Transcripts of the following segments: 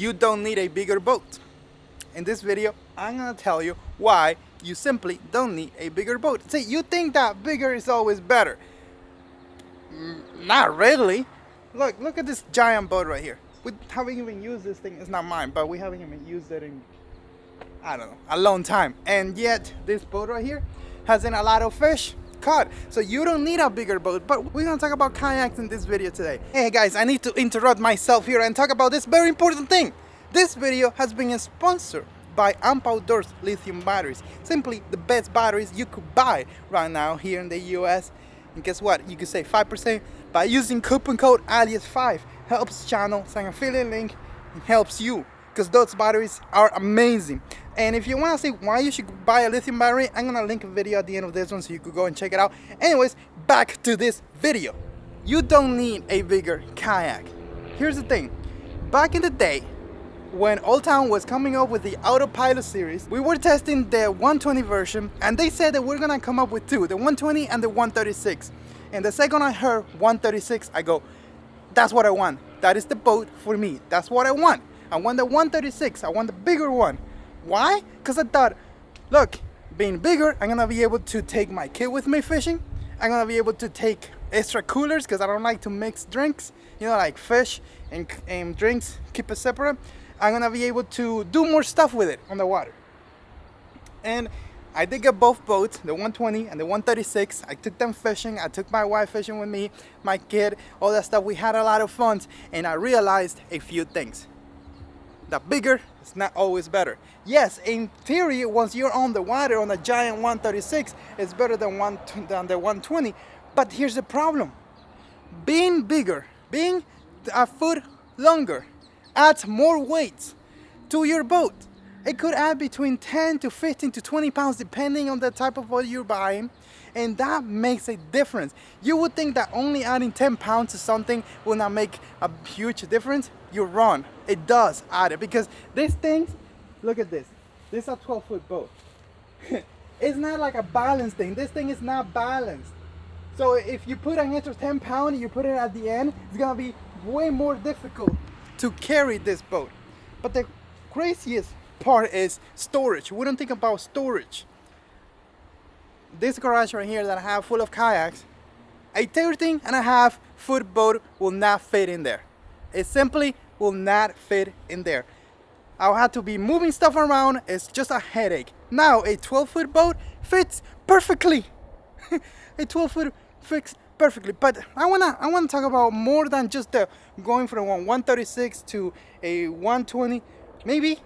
you don't need a bigger boat. In this video, I'm gonna tell you why you simply don't need a bigger boat. See, you think that bigger is always better. Not really. Look at this giant boat right here. We haven't even used this thing. It's not mine, but we haven't even used it in, I don't know, a long time. And yet, this boat right here has in a lot of fish caught. So you don't need a bigger boat. But we're gonna talk about kayaks in this video today. Hey guys, I need to interrupt myself here and talk about this very important thing. This video has been sponsored by Amp Outdoors lithium batteries. Simply the best batteries you could buy right now here in the US. And guess what? You can save 5% by using coupon code Aliex5. Helps channel, send affiliate link, and helps you. Because those batteries are amazing. And if you want to see why you should buy a lithium battery, I'm going to link a video at the end of this one so you could go and check it out. Anyways, back to this video. You don't need a bigger kayak. Here's the thing. Back in the day, when Old Town was coming up with the Autopilot series, we were testing the 120 version, and they said that we're gonna come up with two, the 120 and the 136. And the second I heard 136, I go, that's what I want. That is the boat for me. That's what I want. I want the 136. I want the bigger one. Why? Because I thought, look, being bigger, I'm gonna be able to take my kid with me fishing. I'm gonna be able to take extra coolers because I don't like to mix drinks, you know, like fish and drinks, keep it separate. I'm gonna be able to do more stuff with it on the water. And I did get both boats, the 120 and the 136. I took them fishing. I took my wife fishing with me, my kid, all that stuff. We had a lot of fun, and I realized a few things. The bigger is not always better. Yes, in theory, once you're on the water on a giant 136, it's better than the 120. But here's the problem. Being bigger, being a foot longer, adds more weight to your boat. It could add between 10 to 15 to 20 pounds depending on the type of boat you're buying, and that makes a difference. You would think that only adding 10 pounds to something will not make a huge difference. You're wrong. It does add it, because these things, look at this. This is a 12-foot boat. It's not like a balance thing. This thing is not balanced. So if you put an extra 10 pounds and you put it at the end, it's gonna be way more difficult to carry this boat. But the craziest part is storage. We don't think about storage. This garage right here that I have full of kayaks, a 13.5-foot boat will not fit in there. It simply will not fit in there. I'll have to be moving stuff around. It's just a headache. Now a 12-foot boat fits perfectly. A 12-foot fits perfectly. But I wanna talk about more than just the going from a 136 to a 120. Maybe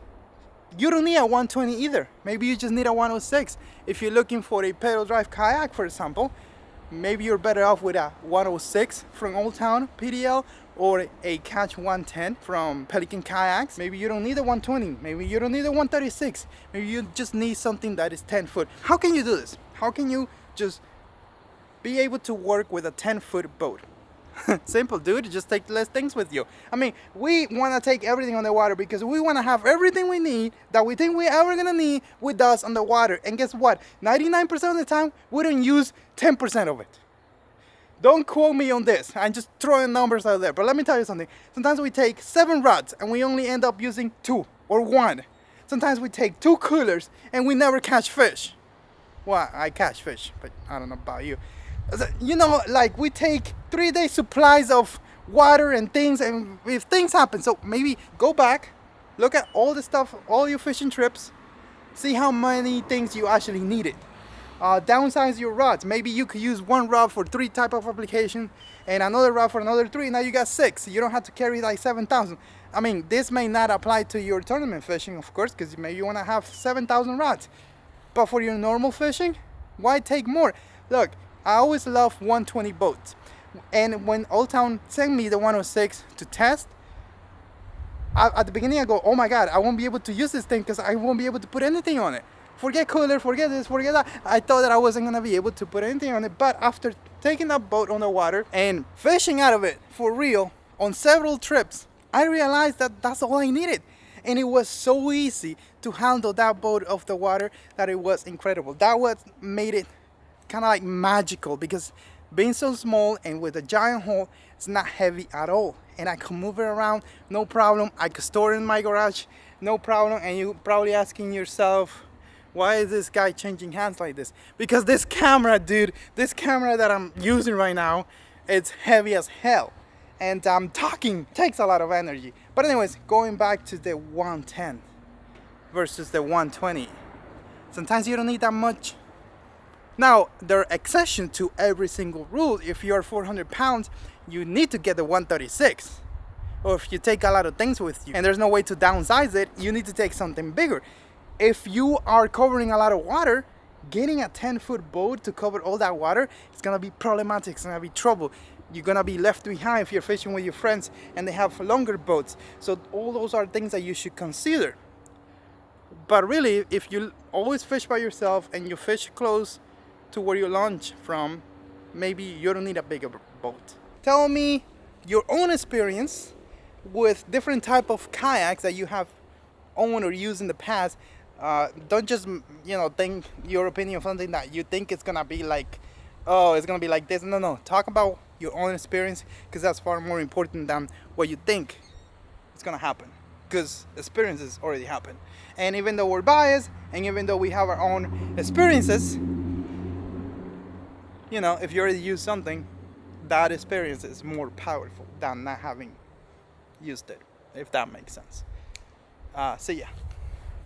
you don't need a 120 either. Maybe you just need a 106. If you're looking for a pedal drive kayak, for example, maybe you're better off with a 106 from Old Town PDL or a Catch 110 from Pelican Kayaks. Maybe you don't need a 120. Maybe you don't need a 136. Maybe you just need something that is 10 foot. How can you do this? How can you just be able to work with a 10-foot boat? Simple, dude. Just take less things with you. I mean, we want to take everything on the water because we want to have everything we need that we think we're ever going to need with us on the water. And guess what? 99% of the time, we don't use 10% of it. Don't quote me on this. I'm just throwing numbers out there. But let me tell you something. Sometimes we take 7 rods and we only end up using 2 or 1. Sometimes we take 2 coolers and we never catch fish. Well, I catch fish, but I don't know about you. You know, like we take 3-day supplies of water and things, and if things happen, so maybe go back, look at all the stuff, all your fishing trips, see how many things you actually needed. Downsize your rods. Maybe you could use 1 rod for 3 type of application and another rod for another 3. Now you got 6. You don't have to carry like 7,000. I mean, this may not apply to your tournament fishing, of course, because maybe you want to have 7,000 rods. But for your normal fishing, why take more? Look, I always love 120 boats. And when Old Town sent me the 106 to test, at the beginning I go, oh my God, I won't be able to use this thing because I won't be able to put anything on it. Forget cooler, forget this, forget that. I thought that I wasn't gonna be able to put anything on it. But after taking that boat on the water and fishing out of it for real on several trips, I realized that that's all I needed. And it was so easy to handle that boat off the water that it was incredible. That was made it kind of like magical, because being so small and with a giant hole, it's not heavy at all. And I can move it around, no problem. I could store it in my garage, no problem. And you're probably asking yourself, why is this guy changing hands like this? Because this camera, dude, this camera that I'm using right now, it's heavy as hell. And talking takes a lot of energy. But anyways, going back to the 110 versus the 120. Sometimes you don't need that much. Now, there are exceptions to every single rule. If you're 400 pounds, you need to get the 136. Or if you take a lot of things with you and there's no way to downsize it, you need to take something bigger. If you are covering a lot of water, getting a 10-foot boat to cover all that water, it's gonna be problematic, it's gonna be trouble. You're gonna be left behind if you're fishing with your friends and they have longer boats. So all those are things that you should consider. But really, if you always fish by yourself and you fish close to where you launch from, maybe you don't need a bigger boat. Tell me your own experience with different type of kayaks that you have owned or used in the past. Don't just think your opinion of something that you think it's gonna be like, oh, it's gonna be like this. No, talk about your own experience, because that's far more important than what you think it's gonna happen, because experiences already happened. And even though we're biased and even though we have our own experiences, if you already used something, that experience is more powerful than not having used it, if that makes sense. See ya.